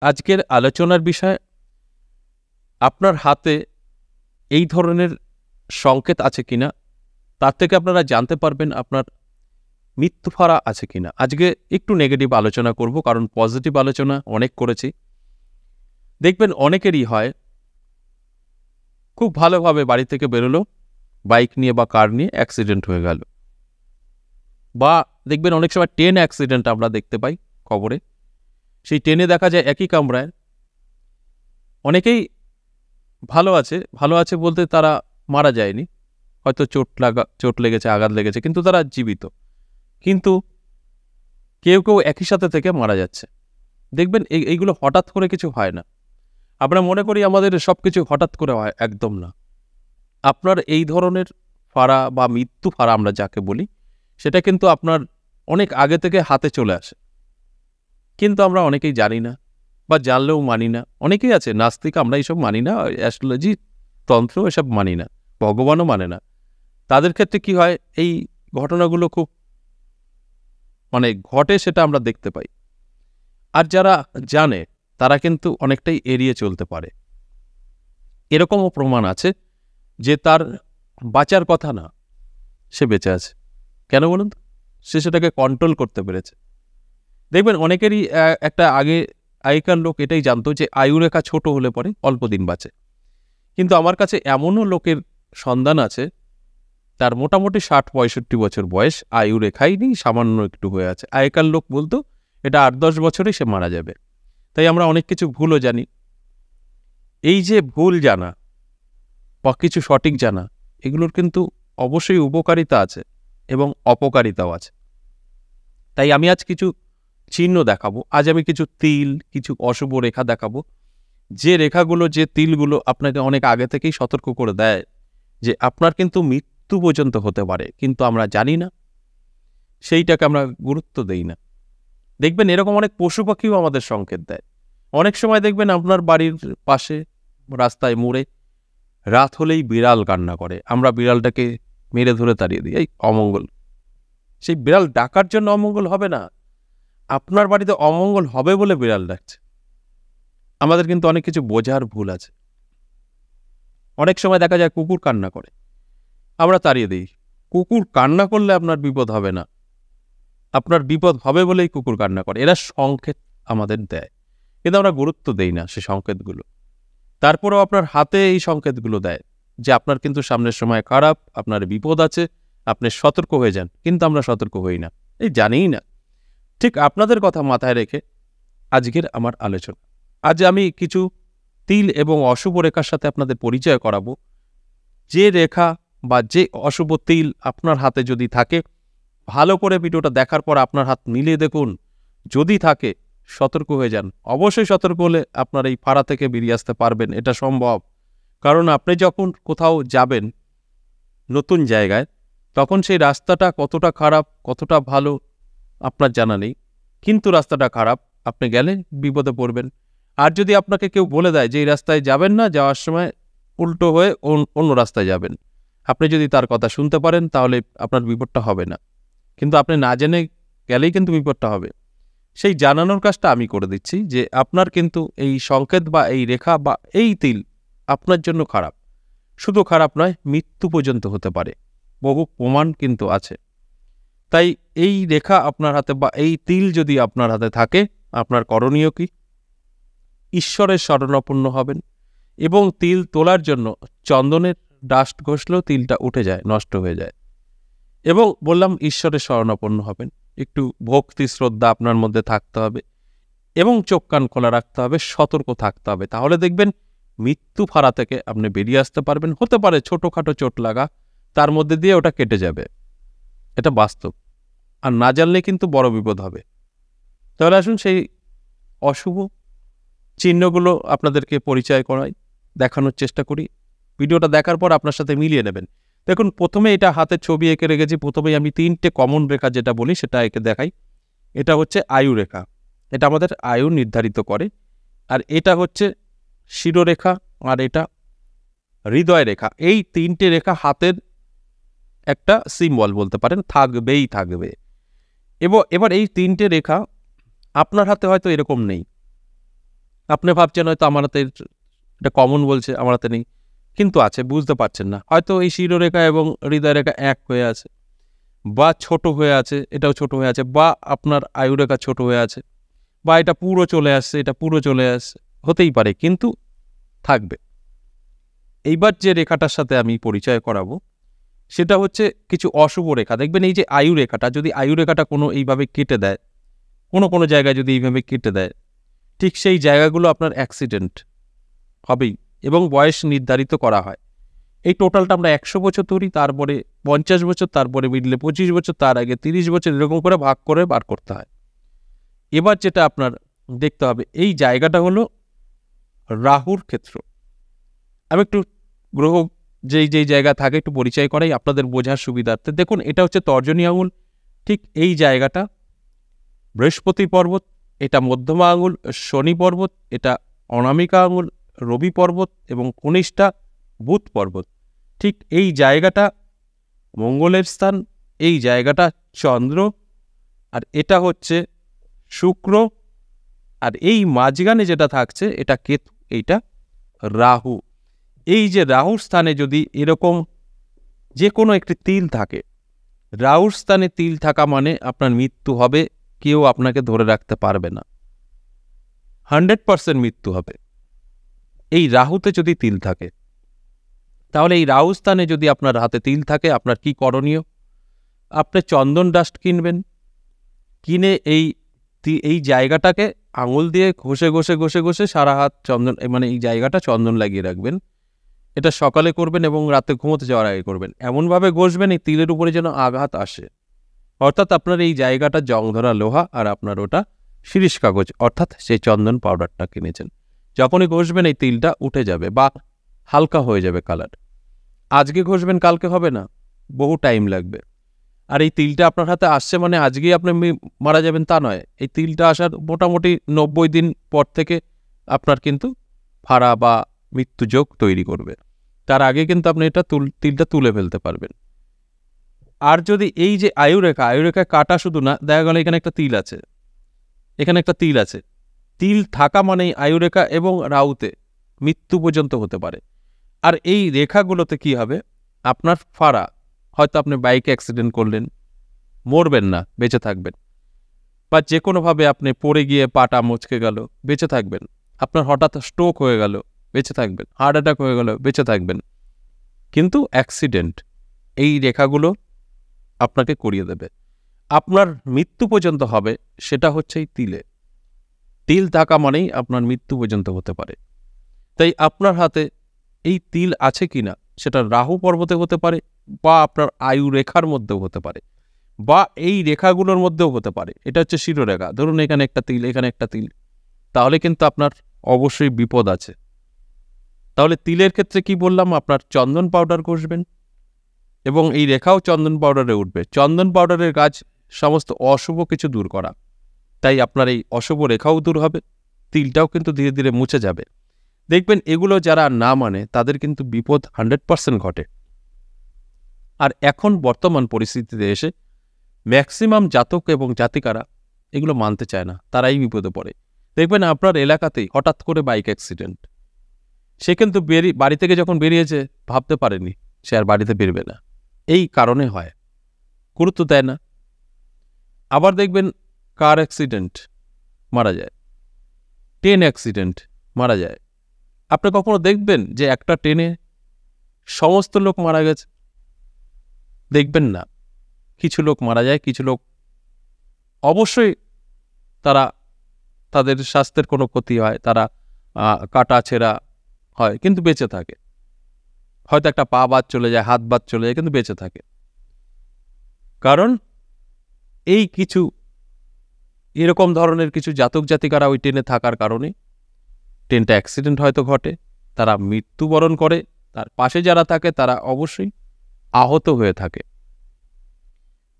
আজকের আলোচনার বিষয় আপনার হাতে এই ধরনের সংকেত আছে কিনা তার থেকে আপনারা জানতে পারবেন আপনার মৃত্যু ফাঁড়া আছে কিনা। আজকে একটু নেগেটিভ আলোচনা করব, কারণ পজিটিভ আলোচনা অনেক করেছি। দেখবেন অনেকেরই হয় খুব ভালোভাবে বাড়ি থেকে বেরোলো, বাইক নিয়ে বা কার নিয়ে অ্যাক্সিডেন্ট হয়ে গেল, বা দেখবেন অনেক সময় ট্রেন অ্যাক্সিডেন্ট আমরা দেখতে পাই খবরে। সেই ট্রেনে দেখা যায় একই কামরায় অনেকেই ভালো আছে বলতে তারা মারা যায়নি, হয়তো চোট লেগেছে, আঘাত লেগেছে, কিন্তু তারা জীবিত। কিন্তু কেউ কেউ একই সাথে থেকে মারা যাচ্ছে। দেখবেন এইগুলো হঠাৎ করে কিছু হয় না। আমরা মনে করি আমাদের সব কিছু হঠাৎ করে হয়, একদম না। আপনার এই ধরনের ফাঁড়া বা মৃত্যু ফাঁড়া আমরা যাকে বলি, সেটা কিন্তু আপনার অনেক আগে থেকে হাতে চলে আসে, কিন্তু আমরা অনেকেই জানি না বা জানলেও মানি না। অনেকেই আছে নাস্তিক, আমরা এইসব মানি না, অ্যাস্ট্রোলজি তন্ত্র এসব মানি না, ভগবানও মানে না। তাদের ক্ষেত্রে কি হয়, এই ঘটনাগুলো খুব ঘটে, সেটা আমরা দেখতে পাই। আর যারা জানে তারা কিন্তু অনেকটাই এড়িয়ে চলতে পারে। এরকমও প্রমাণ আছে যে তার বাঁচার কথা না, সে বেঁচে আছে। কেন বলুন তো? সে সেটাকে কন্ট্রোল করতে পেরেছে। দেখবেন অনেকেরই একটা আগেকার লোক এটাই জানতো যে আয়ুরেখা ছোট হলে পরে অল্প দিন বাঁচে। কিন্তু আমার কাছে এমনও লোকের সন্ধান আছে তার মোটামুটি ৬০-৬৫ বছর বয়স, আয়ুরেখাই নেই, সামান্য একটু হয়ে আছে। আগেকার লোক বলতো এটা ৮-১০ বছরেই সে মারা যাবে। তাই আমরা অনেক কিছু ভুলও জানি। এই যে ভুল জানা বা কিছু সঠিক জানা, এগুলোর কিন্তু অবশ্যই উপকারিতা আছে এবং অপকারিতাও আছে। তাই আমি আজ কিছু চিহ্ন দেখাবো। আজ আমি কিছু তিল, কিছু অশুভ রেখা দেখাবো, যে রেখাগুলো, যে তিলগুলো আপনাকে অনেক আগে থেকেই সতর্ক করে দেয় যে আপনার কিন্তু মৃত্যু পর্যন্ত হতে পারে, কিন্তু আমরা জানি না, সেইটাকে আমরা গুরুত্ব দেই না। দেখবেন এরকম অনেক পশু পাখিও আমাদের সংকেত দেয়। অনেক সময় দেখবেন আপনার বাড়ির পাশে রাস্তায় মোড়ে রাত হলেই বিড়াল কান্না করে, আমরা বিড়ালটাকে মেরে ধরে তাড়িয়ে দিই, এই অমঙ্গল। সেই বিড়াল ডাকার জন্য অমঙ্গল হবে না, আপনার বাড়িতে অমঙ্গল হবে বলে বিড়াল ডাকছে। আমাদের কিন্তু অনেক কিছু বোঝার ভুল আছে। অনেক সময় দেখা যায় কুকুর কান্না করে, আমরা তাড়িয়ে দিই। কুকুর কান্না করলে আপনার বিপদ হবে না, আপনার বিপদ হবে বলেই কুকুর কান্না করে। এরা সংকেত আমাদের দেয়, কিন্তু আমরা গুরুত্ব দেই না সে সংকেতগুলো। তারপরেও আপনার হাতে এই সংকেতগুলো দেয় যে আপনার কিন্তু সামনের সময় খারাপ, আপনার বিপদ আছে, আপনি সতর্ক হয়ে যান, কিন্তু আমরা সতর্ক হই না, এই জানিই না। ঠিক আপনাদের কথা মাথায় রেখে আজকের আমার আলোচনা। আজ আমি কিছু তিল এবং অশুভ রেখার সাথে আপনাদের পরিচয় করাবো। যে রেখা বা যে অশুভ তিল আপনার হাতে যদি থাকে, ভালো করে ভিডিওটা দেখার পর আপনার হাত মিলিয়ে দেখুন, যদি থাকে সতর্ক হয়ে যান। অবশ্যই সতর্ক হলে আপনার এই ফাঁড়া থেকে বেরিয়ে আসতে পারবেন, এটা সম্ভব। কারণ আপনি যখন কোথাও যাবেন নতুন জায়গায়, তখন সেই রাস্তাটা কতটা খারাপ কতটা ভালো আপনার জানা নেই, কিন্তু রাস্তাটা খারাপ, আপনি গেলে বিপদে পড়বেন। আর যদি আপনাকে কেউ বলে দেয় যে এই রাস্তায় যাবেন না, যাওয়ার সময় উল্টো হয়ে অন্য রাস্তায় যাবেন, আপনি যদি তার কথা শুনতে পারেন তাহলে আপনার বিপদটা হবে না, কিন্তু আপনি না জেনে গেলেই কিন্তু বিপদটা হবে। সেই জানানোর কাজটা আমি করে দিচ্ছি যে আপনার কিন্তু এই সংকেত বা এই রেখা বা এই তিল আপনার জন্য খারাপ। শুধু খারাপ নয়, মৃত্যু পর্যন্ত হতে পারে, বহু প্রমাণ কিন্তু আছে। তাই এই রেখা আপনার হাতে বা এই তিল যদি আপনার হাতে থাকে, আপনার করণীয় কি? ঈশ্বরের শরণাপন্ন হবেন এবং তিল তোলার জন্য চন্দনের ডাস্ট ঘষলেও তিলটা উঠে যায়, নষ্ট হয়ে যায়। এবং বললাম ঈশ্বরের শরণাপন্ন হবেন, একটু ভক্তি শ্রদ্ধা আপনার মধ্যে থাকতে হবে এবং চোখ কান খোলা রাখতে হবে, সতর্ক থাকতে হবে। তাহলে দেখবেন মৃত্যু ফাঁড়া থেকে আপনি বেরিয়ে আসতে পারবেন। হতে পারে ছোটোখাটো চোট লাগা, তার মধ্যে দিয়ে ওটা কেটে যাবে, এটা বাস্তব। আর না জানলে কিন্তু বড় বিপদ হবে। তাহলে আসুন সেই অশুভ চিহ্নগুলো আপনাদেরকে পরিচয় করাই, দেখানোর চেষ্টা করি। ভিডিওটা দেখার পর আপনার সাথে মিলিয়ে নেবেন। দেখুন, প্রথমে এটা হাতের ছবি এঁকে রেখেছি। প্রথমেই আমি 3টে কমন রেখা যেটা বলি সেটা এঁকে দেখাই। এটা হচ্ছে আয়ু রেখা, এটা আমাদের আয়ু নির্ধারিত করে। আর এটা হচ্ছে শিরোরেখা, আর এটা হৃদয় রেখা। এই 3টে রেখা হাতের একটা সিম্বল বলতে পারেন, থাকবেই থাকবে। এবার এই 3টে রেখা আপনার হাতে হয়তো এরকম নেই, আপনি ভাবছেন হয়তো আমার হাতে এটা কমন বলছে, আমার হাতে নেই, কিন্তু আছে, বুঝতে পারছেন না। হয়তো এই শিরোরেখা এবং হৃদয়রেখা এক হয়ে আছে, বা ছোট হয়ে আছে, এটাও ছোট হয়ে আছে, বা আপনার আয়ুরেখা ছোট হয়ে আছে, বা এটা পুরো চলে আসছে, এটা পুরো চলে আসছে, হতেই পারে, কিন্তু থাকবে। এইবার যে রেখাটার সাথে আমি পরিচয় করাবো সেটা হচ্ছে কিছু অশুভ রেখা। দেখবেন এই যে আয়ুরেখাটা, যদি আয়ুরেখাটা কোনো এইভাবে কেটে দেয়, কোনো জায়গায় যদি এইভাবে কেটে দেয়, ঠিক সেই জায়গাগুলো আপনার অ্যাক্সিডেন্ট হবেই, এবং বয়স নির্ধারিত করা হয়। এই টোটালটা আমরা 100 বছর ধরি, তারপরে 50 বছর, তারপরে মিডলে 25 বছর, তার আগে 30 বছর, এরকম করে ভাগ করে বার করতে হয়। এবার যেটা আপনার দেখতে হবে, এই জায়গাটা হলো রাহুর ক্ষেত্র। আমি একটু গ্রহ যেই জায়গা থাকে একটু পরিচয় করাই আপনাদের বোঝার সুবিধার্থে। দেখুন, এটা হচ্ছে তর্জনী আঙুল, ঠিক এই জায়গাটা বৃহস্পতি পর্বত, এটা মধ্যমা আঙুল শনি পর্বত, এটা অনামিকা আঙুল রবি পর্বত, এবং কনিষ্ঠা বুধ পর্বত। ঠিক এই জায়গাটা মঙ্গলের স্থান, এই জায়গাটা চন্দ্র, আর এটা হচ্ছে শুক্র, আর এই মাঝখানে যেটা থাকছে এটা কেতু, এইটা রাহু। এই যে রাহুর স্থানে যদি এরকম যে কোনো একটি তিল থাকে, রাহুর স্থানে তিল থাকা মানে আপনার মৃত্যু হবে, কেউ আপনাকে ধরে রাখতে পারবে না, 100% মৃত্যু হবে। এই রাহুতে যদি তিল থাকে, তাহলে এই রাহু স্থানে যদি আপনার হাতে তিল থাকে, আপনার কি করণীয়? আপনি চন্দন ডাস্ট কিনবেন, কিনে এই জায়গাটাকে আঙুল দিয়ে ঘষে ঘষে ঘষে ঘষে সারা হাত চন্দন, মানে এই জায়গাটা চন্দন লাগিয়ে রাখবেন। এটা সকালে করবেন এবং রাতে ঘুমোতে যাওয়ার আগে করবেন। এমনভাবে ঘষবেন এই তিলের উপরে যেন আঘাত আসে, অর্থাৎ আপনার এই জায়গাটা জং ধরা লোহা, আর আপনার ওটা শিরিষ কাগজ, অর্থাৎ সেই চন্দন পাউডারটা কিনেছেন। যখনই ঘষবেন এই তিলটা উঠে যাবে বা হালকা হয়ে যাবে কালার। আজকে ঘষবেন, কালকে হবে না, বহু টাইম লাগবে। আর এই তিলটা আপনার হাতে আসছে মানে আজকেই আপনি মারা যাবেন তা নয়। এই তিলটা আসার মোটামুটি 90 দিন পর থেকে আপনার কিন্তু ফাড়া বা মৃত্যুযোগ তৈরি করবে। তার আগে কিন্তু আপনি এটা তিলটা তুলে ফেলতে পারবেন। আর যদি এই যে আয়ুরেখা কাটা শুধু না, দেখা গেল এখানে একটা তিল আছে, এখানে একটা তিল আছে, তিল থাকা মানেই আয়ুরেখা এবং রাহুতে মৃত্যু পর্যন্ত হতে পারে। আর এই রেখাগুলোতে কি হবে, আপনার ফাড়া, হয়তো আপনি বাইকে অ্যাক্সিডেন্ট করলেন, মরবেন না, বেঁচে থাকবেন, বা যে কোনোভাবে আপনি পড়ে গিয়ে পাটা মচকে গেল, বেঁচে থাকবেন। আপনার হঠাৎ স্ট্রোক হয়ে গেল, বেঁচে থাকবেন। হার্ট অ্যাটাক হয়ে গেল, বেঁচে থাকবেন। কিন্তু অ্যাক্সিডেন্ট এই রেখাগুলো আপনাকে করিয়ে দেবে। আপনার মৃত্যু পর্যন্ত হবে, সেটা হচ্ছে এই তিলে। তিল থাকা মানেই আপনার মৃত্যু পর্যন্ত হতে পারে। তাই আপনার হাতে এই তিল আছে কিনা, সেটা রাহু পর্বতে হতে পারে, বা আপনার আয়ু রেখার মধ্যেও হতে পারে, বা এই রেখাগুলোর মধ্যেও হতে পারে। এটা হচ্ছে শিরোরেখা। ধরুন এখানে একটা তিল, এখানে একটা তিল, তাহলে কিন্তু আপনার অবশ্যই বিপদ আছে। তাহলে তিলের ক্ষেত্রে কি বললাম, আপনার চন্দন পাউডার ঘষবেন, এবং এই রেখাও চন্দন পাউডারে উঠবে। চন্দন পাউডারের কাজ সমস্ত অশুভ কিছু দূর করা, তাই আপনার এই অশুভ রেখাও দূর হবে, তিলটাও কিন্তু ধীরে ধীরে মুছে যাবে। দেখবেন এগুলো যারা না মানে তাদের কিন্তু বিপদ 100% ঘটে। আর এখন বর্তমান পরিস্থিতিতে এসে ম্যাক্সিমাম জাতক এবং জাতিকারা এগুলো মানতে চায় না, তারাই বিপদে পড়ে। দেখবেন আপনার এলাকাতেই হঠাৎ করে বাইক অ্যাক্সিডেন্ট, সে কিন্তু বাড়ি থেকে যখন বেরিয়েছে ভাবতে পারেনি সে আর বাড়িতে বেরবে না, এই কারণে হয়, গুরুত্ব দেয় না। আবার দেখবেন কার অ্যাক্সিডেন্ট, মারা যায়, ট্রেন অ্যাক্সিডেন্ট, মারা যায়। আপনি কখনো দেখবেন যে একটা ট্রেনে সমস্ত লোক মারা গেছে? দেখবেন না। কিছু লোক মারা যায়, কিছু লোক অবশ্যই তাদের স্বাস্থ্যের কোনো ক্ষতি হয়, তারা কাটা ছেঁড়া হয়, কিন্তু বেঁচে থাকে। হয়তো একটা পা বাদ চলে যায়, হাত বাদ চলে যায়, কিন্তু বেঁচে থাকে। কারণ এই কিছু এরকম ধরনের কিছু জাতক জাতিকারা ওই ট্রেনে থাকার কারণে ট্রেনটা অ্যাক্সিডেন্ট হয়তো ঘটে, তারা মৃত্যুবরণ করে, তার পাশে যারা থাকে তারা অবশ্যই আহত হয়ে থাকে।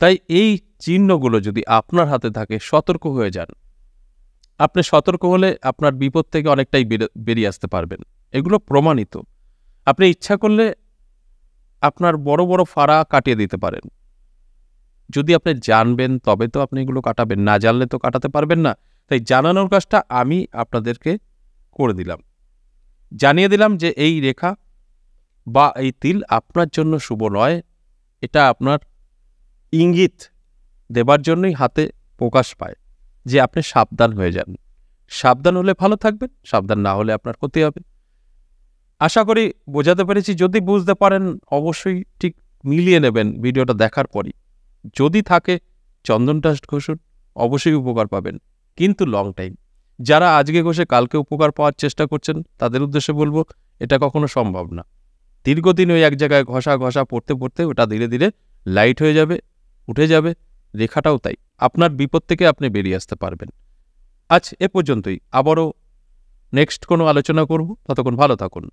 তাই এই চিহ্নগুলো যদি আপনার হাতে থাকে, সতর্ক হয়ে যান। আপনি সতর্ক হলে আপনার বিপদ থেকে অনেকটাই বেরিয়ে আসতে পারবেন। এগুলো প্রমাণিত। আপনি ইচ্ছা করলে আপনার বড় বড় ফাড়া কাটিয়ে দিতে পারেন। যদি আপনি জানবেন তবে তো আপনি এগুলো কাটাবেন, না জানলে তো কাটাতে পারবেন না। তাই জানানোর কাজটা আমি আপনাদেরকে করে দিলাম, জানিয়ে দিলাম যে এই রেখা বা এই তিল আপনার জন্য শুভ নয়। এটা আপনার ইঙ্গিত দেবার জন্যই হাতে প্রকাশ পায় যে আপনি সাবধান হয়ে যান। সাবধান হলে ভালো থাকবেন, সাবধান না হলে আপনার ক্ষতি হবে। আশা করি বোঝাতে পেরেছি। যদি বুঝতে পারেন অবশ্যই ঠিক মিলিয়ে নেবেন ভিডিওটা দেখার পরই। যদি থাকে চন্দন টাস্ট ঘষুন, অবশ্যই উপকার পাবেন, কিন্তু লং টাইম। যারা আজকে ঘষে কালকে উপকার পাওয়ার চেষ্টা করছেন তাদের উদ্দেশ্যে বলবো এটা কখনো সম্ভব না। দীর্ঘদিন ওই এক জায়গায় ঘষা ঘষা পড়তে পড়তে ওটা ধীরে ধীরে লাইট হয়ে যাবে, উঠে যাবে, রেখাটাও তাই। আপনার বিপদ থেকে আপনি বেরিয়ে আসতে পারবেন। আজ এ পর্যন্তই, আবারও নেক্সট কোনো আলোচনা করব। ততক্ষণ ভালো থাকুন।